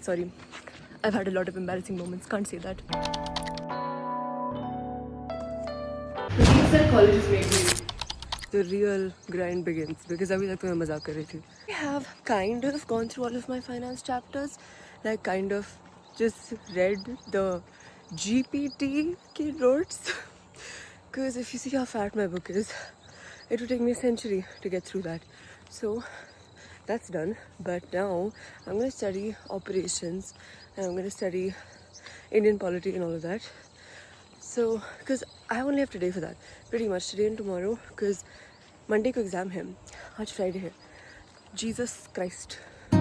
Sorry, I've had a lot of embarrassing moments, can't say that. The things that colleges make me, the real grind begins, because अभी तक तो मैं मजाक कर रही थी. I have kind of gone through all of my finance chapters, like kind of just read the GPT ki notes. Because if you see how fat my book is, it would take me a century to get through that. So that's done. But now I'm going to study operations and I'm going to study Indian polity and all of that. So, because I only have today for that, pretty much today and tomorrow, because Monday को exam है, आज Friday है. Jesus Christ. I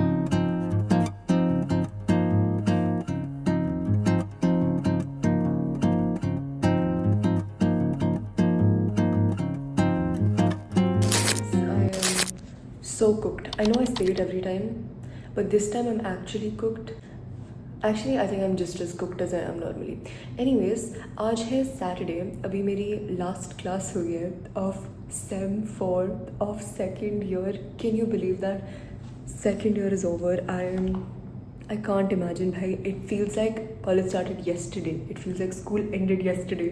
am so cooked. I know I say it every time, but this time I'm actually cooked. Actually, I think I'm just as cooked as I am normally. Anyways, आज है Saturday. अभी मेरी last class हुई है of Sem 4 of second year. Can you believe that? Second year is over. I can't imagine, bhai. It feels like college started yesterday. It feels like school ended yesterday.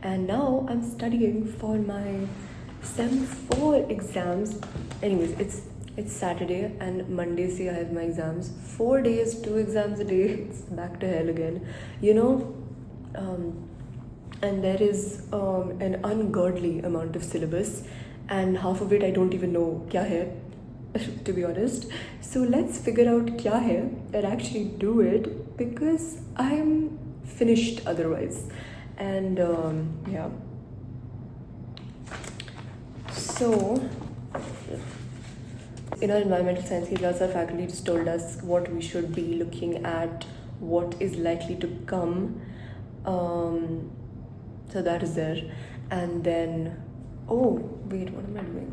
And now I'm studying for my Sem 4 exams. Anyways, it's Saturday and Monday say I have my exams. 4 days, 2 exams a day. It's back to hell again. You know, and there is an ungodly amount of syllabus and half of it I don't even know kya hai, to be honest. So let's figure out kya hai and actually do it because I'm finished otherwise. And yeah. So in our environmental science class, our faculty just told us what we should be looking at, what is likely to come. So that is there. And then, oh wait, what am I doing?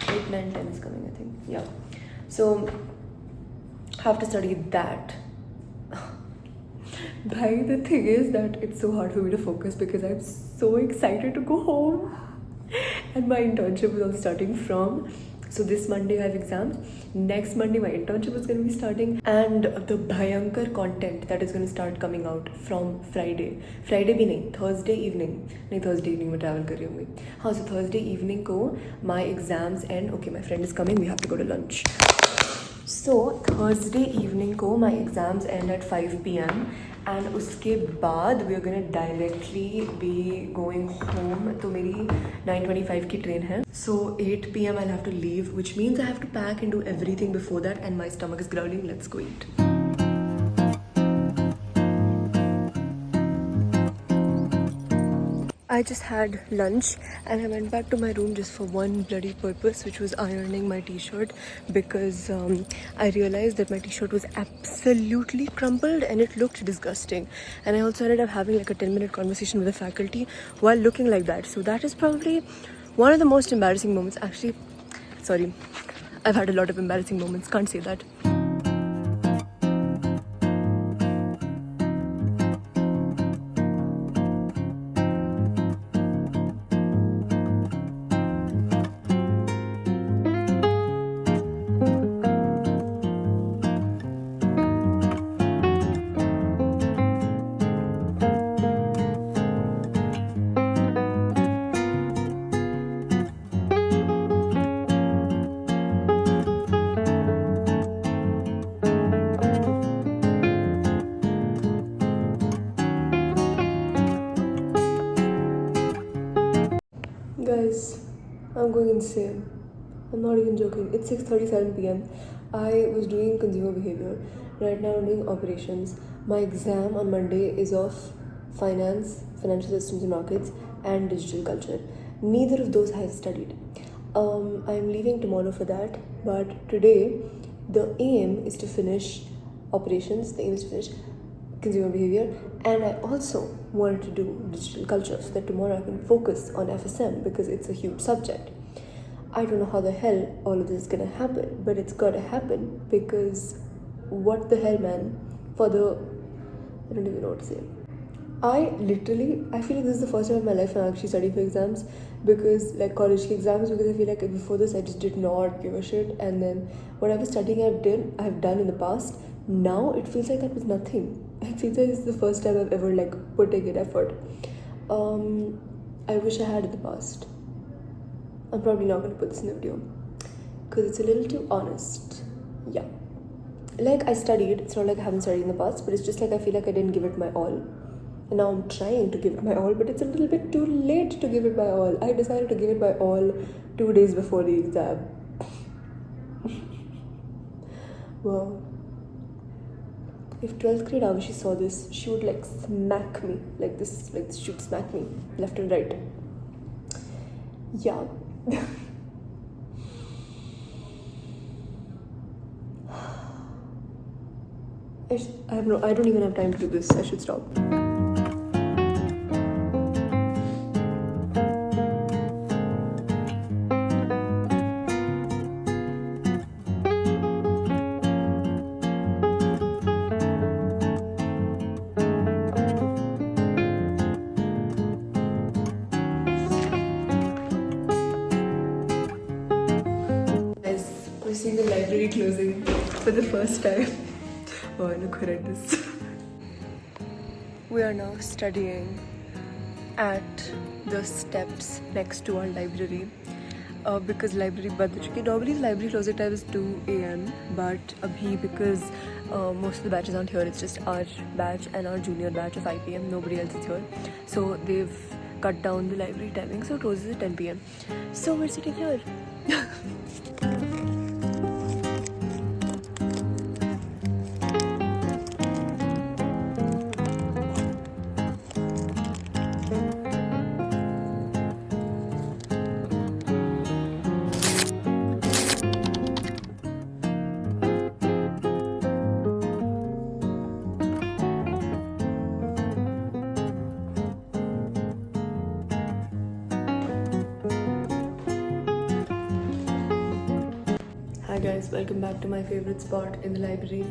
8, 9, 10 is coming, I think. Yeah. So have to study that. Bhai, the thing is that it's so hard for me to focus because I'm so excited to go home. And my internship is all starting from. So this Monday I have exams. Next Monday my internship is going to be starting. And the bhayankar content that is going to start coming out from Friday. Friday bhi nahi, Thursday evening. Nahi, Thursday evening मैं travel कर रही होंगी. हाँ, so Thursday evening को my exams end. Okay, my friend is coming. We have to go to lunch. So Thursday evening को my exams end at 5 p.m. and उसके बाद we are gonna directly be going home. तो मेरी 9:25 की train है. So 8 p.m. I'll have to leave, which means I have to pack and do everything before that, and my stomach is growling. Let's go eat. I just had lunch and I went back to my room just for one bloody purpose, which was ironing my t-shirt because I realized that my t-shirt was absolutely crumpled and it looked disgusting. And I also ended up having like a 10-minute conversation with the faculty while looking like that. So that is probably one of the most embarrassing moments. Actually, sorry, I've had a lot of embarrassing moments, can't say that. Guys, I'm going insane. I'm not even joking. It's 6:37 p.m. I was doing consumer behavior. Right now I'm doing operations. My exam on Monday is of finance, financial systems and markets, and digital culture. Neither of those I have studied. I'm leaving tomorrow for that. But today, the aim is to finish operations. The aim is to finish consumer behavior, and I also wanted to do digital culture so that tomorrow I can focus on FSM because it's a huge subject. I don't know how the hell all of this is gonna happen, but it's gotta happen because what the hell, man? I don't even know what to say. I feel like this is the first time in my life I'm actually studying for exams because like college exams, because I feel like before this I just did not give a shit, and then what I was studying I've done in the past, Now it feels like that was nothing. It feels like it's the first time I've ever like put a good effort. I wish I had in the past. I'm probably not gonna put this in the video because it's a little too honest. Yeah. Like, I studied, it's not like I haven't studied in the past, but it's just like I feel like I didn't give it my all. And now I'm trying to give it my all, but it's a little bit too late to give it my all. I decided to give it my all 2 days before the exam. Wow. If 12th grade avishi saw this, she would like smack me like this, she would smack me left and right. Yeah. I don't even have time to do this. I should stop. Guys, we're seeing the library closing for the first time. Oh, I look horrendous. We are now studying at the steps next to our library because library बंद हो चुकी है. Normally library closing time is 2 a.m. but abhi because most of the batches aren't here. It's just our batch and our junior batch of IPM. Nobody else is here. So they've cut down the library timing, so it closes at 10 p.m. So we're sitting here. Hi guys, welcome back to my favorite spot in the library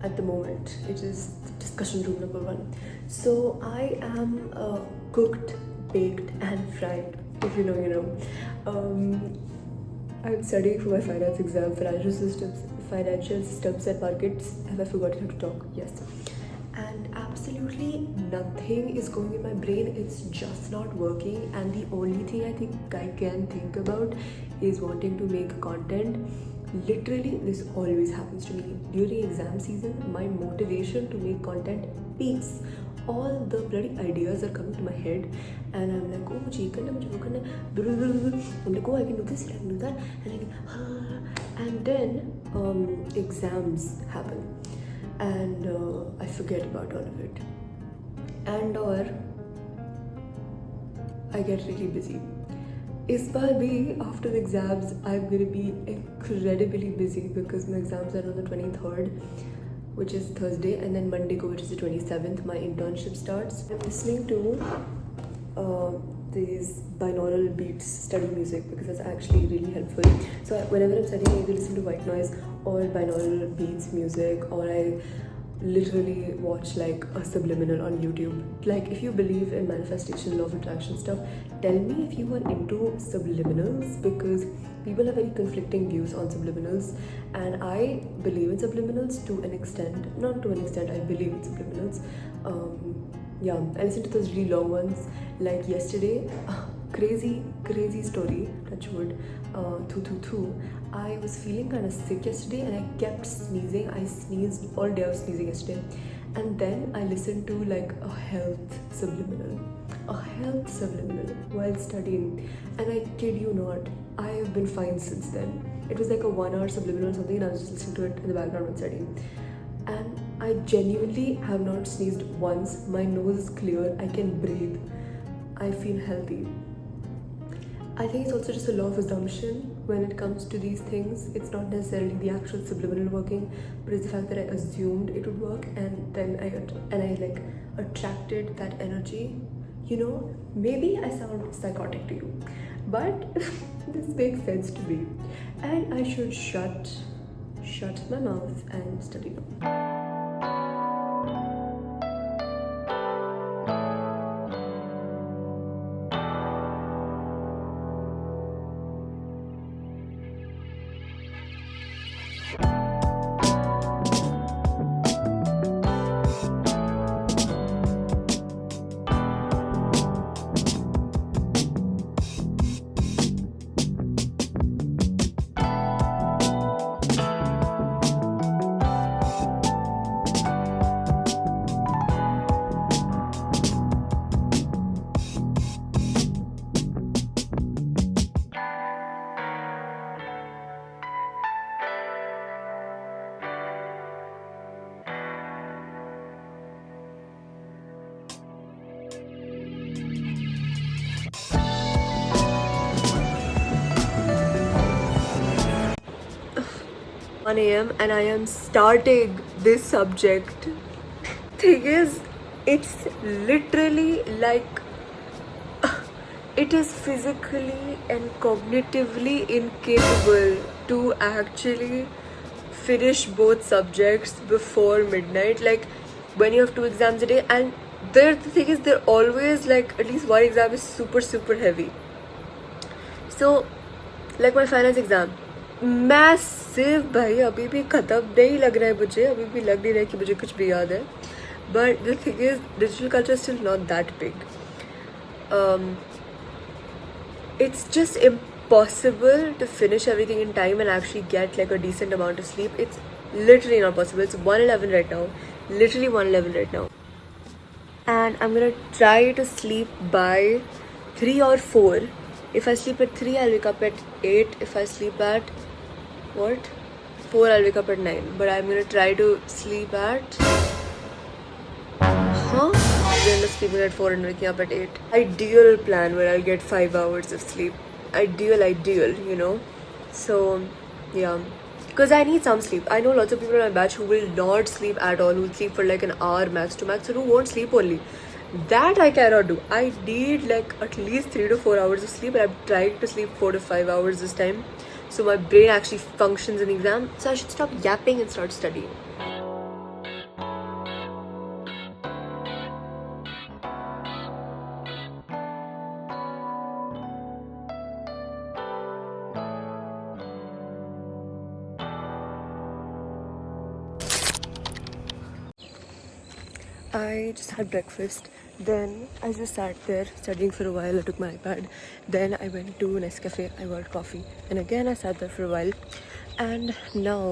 at the moment. It is discussion room number 1. So I am cooked, baked and fried. If you know, you know. I'm studying for my finance exam, financial systems and markets. Have I forgotten how to talk? Yes. And absolutely nothing is going in my brain. It's just not working, and the only thing I think I can think about is wanting to make content. Literally, this always happens to me during exam season. My motivation to make content peaks. All the bloody ideas are coming to my head, and I'm like, oh, मुझे ये करना, मुझे वो करना. I'm like, oh, I can do this, I can do that, and then exams happen, and I forget about all of it, and or I get really busy. Is बार भी after the exams I'm going to be incredibly busy because my exams are on the 23rd, which is Thursday, and then Monday which is the 27th, my internship starts. I'm listening to these binaural beats study music because that's actually really helpful. So whenever I'm studying, I either listen to white noise or binaural beats music, or I literally watch like a subliminal on YouTube. Like, if you believe in manifestation, law of attraction stuff, tell me if you are into subliminals, because people have very conflicting views on subliminals, and I believe in subliminals to an extent. Not to an extent, I believe in subliminals. Yeah, I listen to those really long ones. Like yesterday, crazy story, touch wood, I was feeling kind of sick yesterday and I kept sneezing. I sneezed all day. I was sneezing yesterday, and then I listened to like a health subliminal while studying, and I kid you not, I have been fine since then. It was like a 1 hour subliminal or something, and I was just listening to it in the background while studying, and I genuinely have not sneezed once. My nose is clear, I can breathe, I feel healthy. I think it's also just a law of assumption when it comes to these things. It's not necessarily the actual subliminal working, but it's the fact that I assumed it would work, and then I like attracted that energy. You know, maybe I sound psychotic to you, but this makes sense to me, and I should shut my mouth and study now. 1 a.m. and I am starting this subject. Thing is, it's literally like it is physically and cognitively incapable to actually finish both subjects before midnight. Like when you have 2 exams a day, and the thing is, they're always like at least one exam is super heavy. So, like my finance exam, massive भाई अभी भी खत्म नहीं लग रहा है मुझे, अभी भी लग नहीं रहा है कि मुझे कुछ भी याद है. But the thing is, digital culture is still not that big. It's just impossible to finish everything in time and actually get like a decent amount of sleep. It's literally not possible. It's 1:11 right now, literally 1:11 right now, and I'm gonna try to sleep by 3 or 4. If I sleep at 3, I'll wake up at 8. If I sleep at what 4, I'll wake up at 9. But I'm gonna try to sleep at I'm gonna end up sleeping at 4 and waking up at 8. Ideal plan where I'll get 5 hours of sleep. Ideal, you know. So, yeah. Because I need some sleep. I know lots of people in my batch who will not sleep at all, who will sleep for like an hour max to max, or who won't sleep only. That I cannot do. I need like at least 3 to 4 hours of sleep, and I'm trying to sleep 4 to 5 hours this time. So my brain actually functions in the exam. So I should stop yapping and start studying. I just had breakfast, then I just sat there studying for a while. I took my iPad, then I went to Nescafe, I got coffee, and again I sat there for a while, and now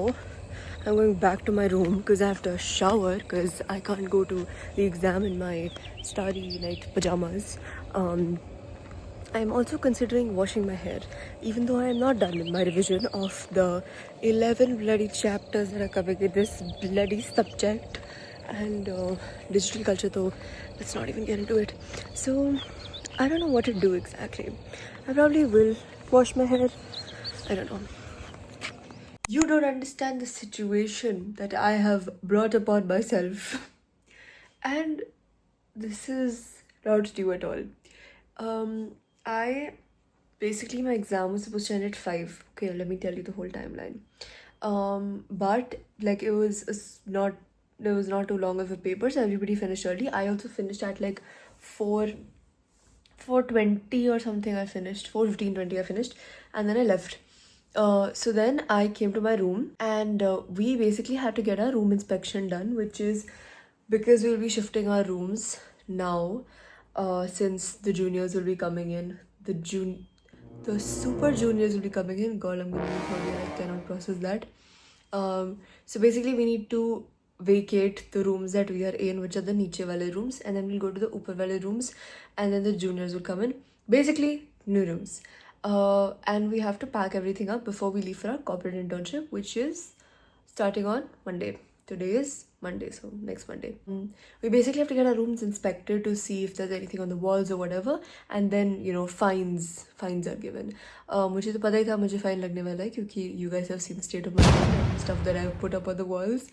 I'm going back to my room because I have to shower because I can't go to the exam in my starry night pajamas. I'm also considering washing my hair, even though I am not done with my revision of the 11 bloody chapters that are coming in this bloody subject. And digital culture, though, let's not even get into it. So I don't know what to do exactly. I probably will wash my hair. I don't know. You don't understand the situation that I have brought upon myself. And this is not due at all. I basically, my exam was supposed to end at 5. Okay, let me tell you the whole timeline. But like it was not, there was not too long of a paper, so everybody finished early. I also finished at like 4:20 or something. I finished 4:15, 20. I finished, and then I left. So then I came to my room, and we basically had to get our room inspection done, which is because we'll be shifting our rooms now, since the juniors will be coming in. The super juniors will be coming in. God, I'm gonna be sorry, I cannot process that. So basically we need to vacate the rooms that we are in, which are the niche wale rooms, and then we'll go to the upper wale rooms, and then the juniors will come in. Basically, new rooms. And we have to pack everything up before we leave for our corporate internship, which is starting on Monday. Today is Monday, so next Monday. We basically have to get our rooms inspected to see if there's anything on the walls or whatever, and then fines are given. मुझे तो पता ही था मुझे fine लगने वाला है क्योंकि you guys have seen the state of my room and stuff that I've put up on the walls.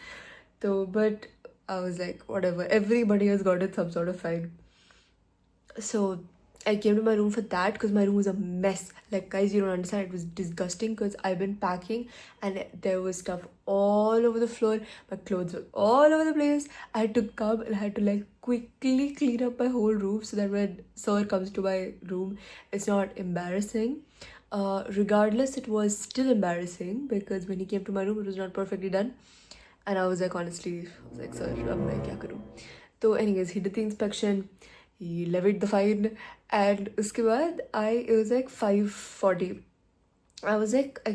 So, but I was like, whatever. Everybody has gotten some sort of fine. So I came to my room for that because my room was a mess. Like, guys, you don't understand. It was disgusting because I've been packing and there was stuff all over the floor. My clothes were all over the place. I had to come and I had to like quickly clean up my whole room so that when sir comes to my room, it's not embarrassing. Regardless, it was still embarrassing because when he came to my room, it was not perfectly done. And I was like, honestly, sir, अब मैं क्या करूँ? So anyways, he did the inspection. He levied the fine, and उसके बाद it was like 5:40. I was like, I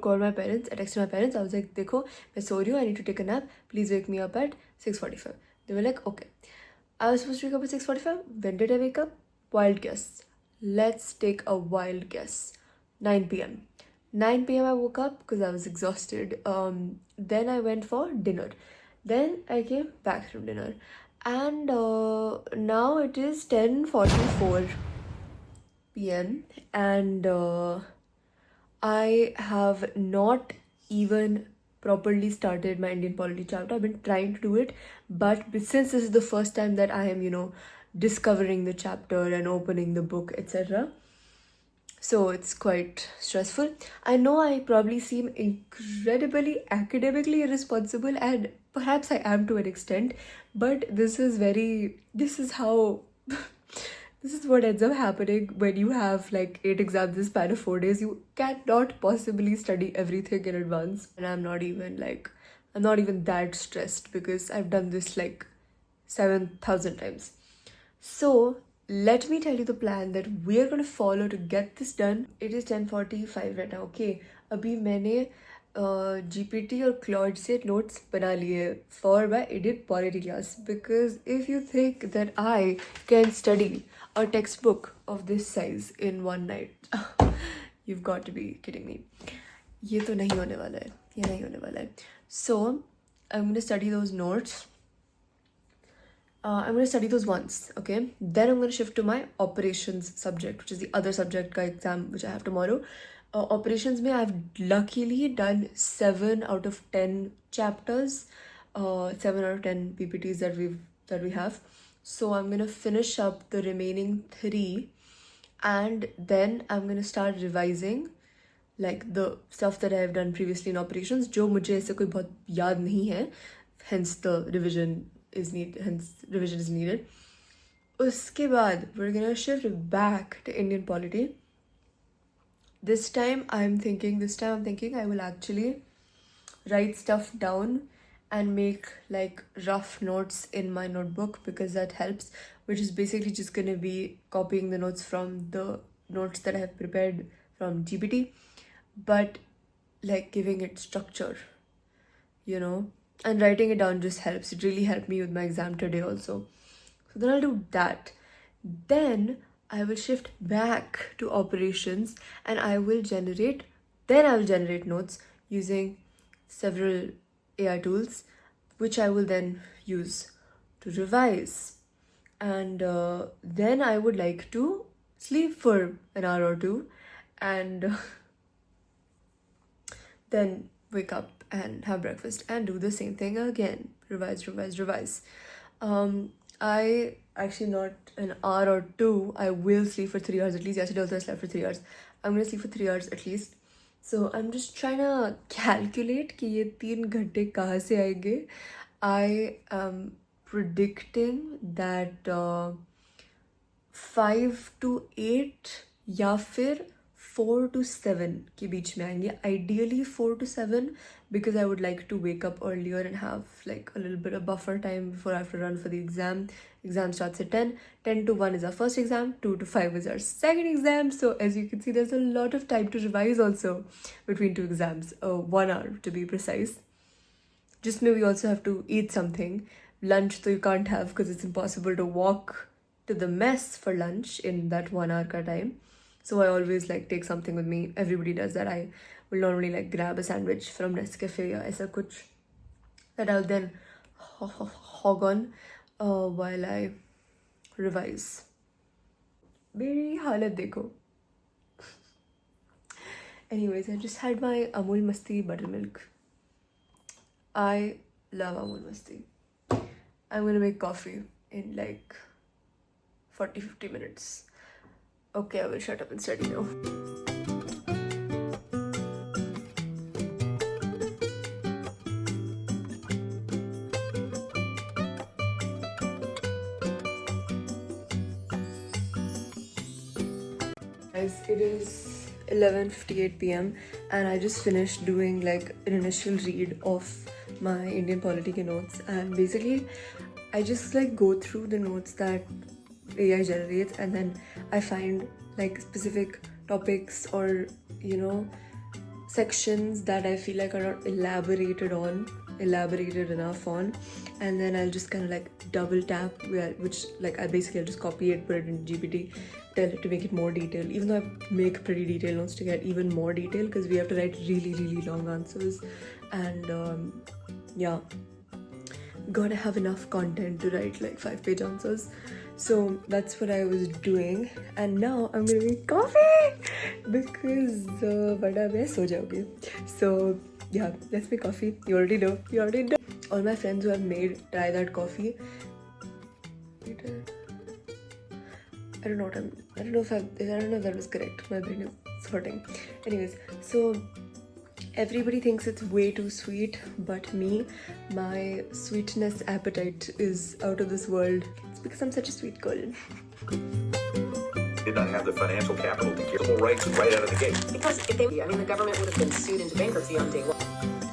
called my parents, I texted my parents. I was like, देखो, मैं सो रही हूँ, I need to take a nap. Please wake me up at 6:45. They were like, okay. I was supposed to wake up at 6:45. When did I wake up? Wild guess. Let's take a wild guess. 9 p.m. 9 p.m. I woke up because I was exhausted. Then I went for dinner. Then I came back from dinner. And now it is 10:44 p.m. and I have not even properly started my Indian polity chapter. I've been trying to do it, but since this is the first time that I am, discovering the chapter and opening the book, etc., so it's quite stressful. I know I probably seem incredibly academically irresponsible, and perhaps I am to an extent, but this is how this is what ends up happening when you have like 8 exams in the span of 4 days. You cannot possibly study everything in advance. And I'm not even that stressed because I've done this like 7,000 times. So let me tell you the plan that we are going to follow to get this done. It is 10:45 right now. Okay, अभी मैंने GPT और Claude से notes बना लिए for my Indian polity class, because if you think that I can study a textbook of this size in one night, you've got to be kidding me. ये तो नहीं होने वाला है, ये नहीं होने वाला है. So I'm going to study those notes. I'm going to study those once, okay? Then I'm going to shift to my operations subject, which is the other subject ka exam which I have tomorrow. Operations mein I've luckily done 7 out of 10 chapters, 7 out of 10 PPTs that we have. So I'm going to finish up the remaining 3, and then I'm going to start revising like the stuff that I have done previously in operations, जो मुझे ऐसे कोई बहुत याद नहीं है, hence revision is needed. Uske baad, we're gonna shift back to Indian polity. This time I'm thinking I will actually write stuff down and make like rough notes in my notebook, because that helps, which is basically just gonna be copying the notes from the notes that I have prepared from GPT, but like giving it structure, and writing it down just helps. It really helped me with my exam today also. So then I'll do that. Then I will shift back to operations, and I will generate notes using several AI tools, which I will then use to revise. And then I would like to sleep for an hour or two, and then wake up and have breakfast and do the same thing again. Revise. I actually, not an hour or two, I will sleep for 3 hours at least. Yesterday also I slept for 3 hours. I'm gonna sleep for 3 hours at least. So I'm just trying to calculate कि ये 3 घंटे कहाँ से आएंगे. I am predicting that 5 to 8 या फिर 4 to 7 के बीच में आएंगे. Ideally 4 to 7, because I would like to wake up earlier and have like a little bit of buffer time before I have to run for the exam. Exam starts at 10. 10 to 1 is our first exam. 2 to 5 is our second exam. So as you can see, there's a lot of time to revise also between 2 exams. 1 hour to be precise. Just maybe we also have to eat something. Lunch though you can't have, because it's impossible to walk to the mess for lunch in that 1 hour ka time. So I always like take something with me. Everybody does that. I will normally like grab a sandwich from Nescafe or aisa kuch that I'll then hog on while I revise. Meri halat dekho. Anyways, I just had my Amul Masti buttermilk. I love Amul Masti. I'm gonna make coffee in like 40-50 minutes. Okay, I will shut up and study now. Guys, it is 11:58 p.m. and I just finished doing like an initial read of my Indian polity notes, and basically I just like go through the notes that AI generates, and then I find like specific topics or sections that I feel like are not elaborated enough on, and then I'll just kind of like double tap which like I'll just copy it, put it in GPT, tell it to make it more detailed, even though I make pretty detailed notes to get even more detail, because we have to write really long answers, and gotta have enough content to write like 5-page answers. So that's what I was doing, and now I'm gonna make coffee because vada mein so jaoge. So Yeah, let's make coffee. You already know. All my friends who have try that coffee. I don't know if that was correct. My brain is hurting. Anyways, so everybody thinks it's way too sweet, but me, my sweetness appetite is out of this world. It's because I'm such a sweet girl. Did not have the financial capital to give civil rights right out of the gate. Because if they, the government would have been sued into bankruptcy on day one.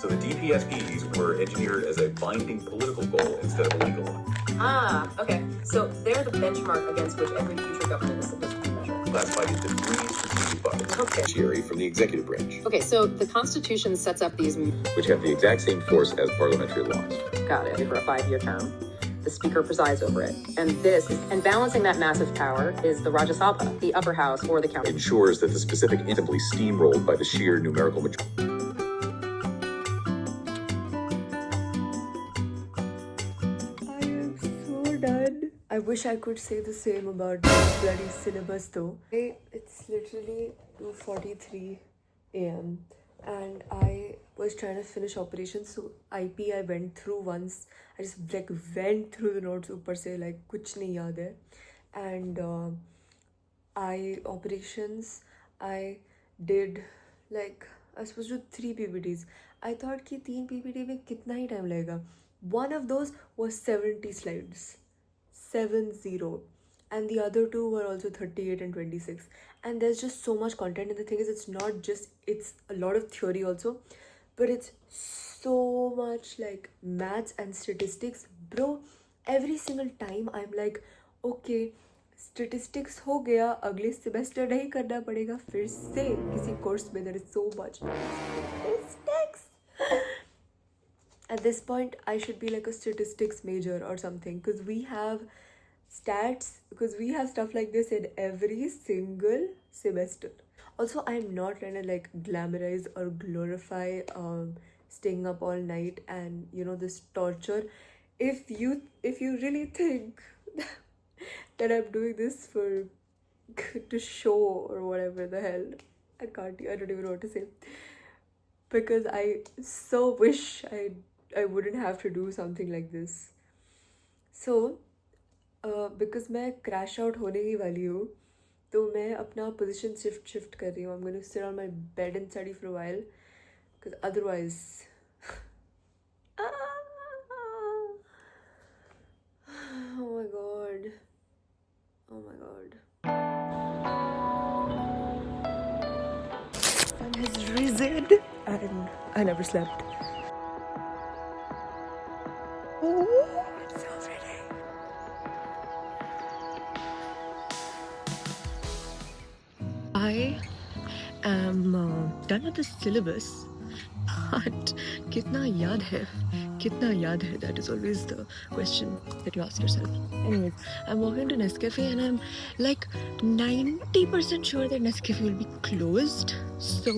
So the DPSPs were engineered as a binding political goal instead of a legal one. Ah, okay. So they're the benchmark against which every future government is supposed to measure. Classified into 3 strategic buckets. Okay. Judiciary from the executive branch. Okay, so the Constitution sets up these... Which have the exact same force as parliamentary laws. Got it. For a 5-year term. The Speaker presides over it. And balancing that massive power is the Rajya Sabha, the upper house or the counter. Ensures that the specific assembly steamrolled by the sheer numerical majority. I am so done. I wish I could say the same about this bloody syllabus though. It's literally 2:43 a.m. and I was trying to finish operations, so IP I went through once. I just went through the notes upar se, kuch nahi yaad hai. And operations I did I was supposed to do 3 PPTs. I thought ki 3 PPT mein kitna hi time lagega. One of those was 70 slides. 70. And the other 2 were also 38 and 26. And there's just so much content. And the thing is, it's a lot of theory also. But it's so much maths and statistics. Bro, every single time I'm like, okay, statistics ho gaya, agle semester nahi karna padega fir se kisi course mein. There is so much statistics. At this point, I should be a statistics major or something, because we have stuff like this in every single semester. Also, I'm not trying to glamorize or glorify staying up all night and this torture. If you really think that I'm doing this to show or whatever the hell, I don't even know what to say, because I so wish I wouldn't have to do something like this. So because मैं crash out होने ही वाली हूँ, तो मैं अपना position shift कर रही हूँ. I'm going to sit on my bed and study for a while, because otherwise oh my god, sun has risen and I never slept. Oh, it's so pretty. I am done with the syllabus, but kitna yaad hai? That is always the question that you ask yourself. Anyways, I'm walking to Nescafe and I'm 90% sure that Nescafe will be closed. So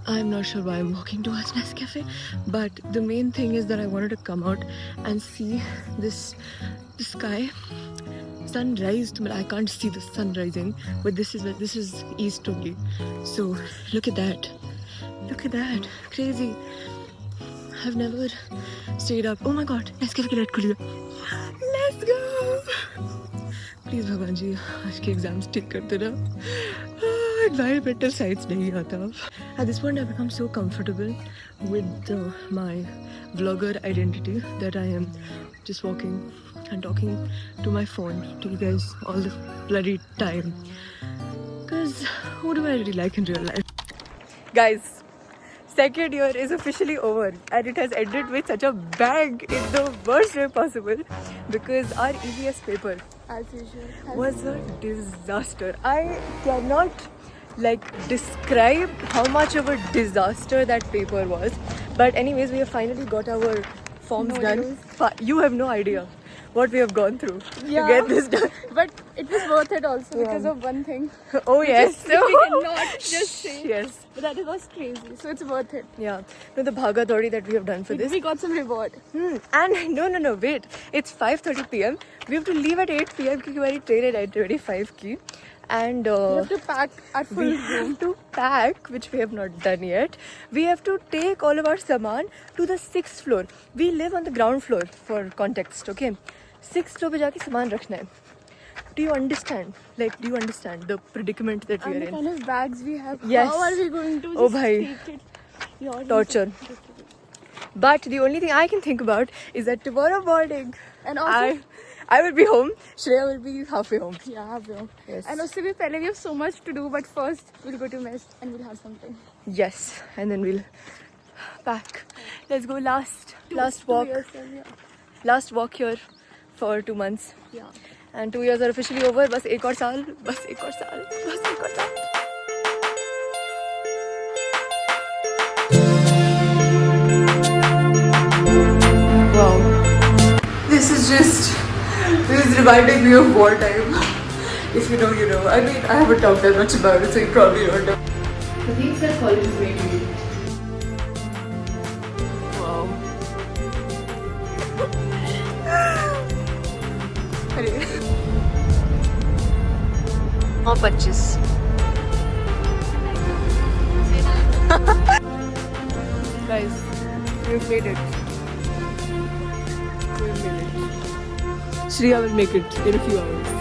I'm not sure why I'm walking towards Nescafe, but the main thing is that I wanted to come out and see the sky. Sunrise, I can't see the sun rising, but this is east only. So look at that, crazy. I've never stayed up. Oh my god, Nescafe ki light khuli hai. Let's go. Please Bhagwan ji, आज के exams take करते ना. Environmental science nahi aata. At this point, I've become so comfortable with my vlogger identity that I am just walking and talking to my phone to you guys all the bloody time. Because who do I really like in real life? Guys, second year is officially over and it has ended with such a bang in the worst way possible, because our EVS paper, as usual, was a disaster. I cannot describe how much of a disaster that paper was. But anyways, we have finally got our forms done. You have no idea what we have gone through to get this done. But it was worth it also because of one thing. Oh yes. We cannot just say. Yes. But that was crazy. So it's worth it. Yeah. No, the bhaga dori that we have done for this. We got some reward. And no, wait. It's 5:30 p.m. We have to leave at 8 p.m. because our train is 9:25 ki. and We have to pack our full we room. have to pack, which we have not done yet. We have to take all of our saman to the 6th floor. We live on the ground floor for context, okay? 6th floor पे जाके सामान रखना है. Do you understand? Like, do you understand the predicament that we And are the in? kind of bags we have. Yes. How are we going to Oh, just bhai. take it? Your Torture. But the only thing I can think about is that tomorrow morning, And also, I will be home. Shreya will be halfway home. yeah, bro. Yes. And also, we have so much to do, but first we'll go to mess and we'll have something. Yes, and then we'll pack. Let's go. Last walk. 2 years, yeah. Last walk here for 2 months. Yeah. And 2 years are officially over. बस एक और साल. बस एक और साल. बस एक और साल. Wow. This is reminding me of wartime. If you know, you know. I mean, I haven't talked that much about it, so you probably don't know. The things that college is making me. Wow. More patches. Guys, we've made it. We've made it. Shreya will make it in a few hours.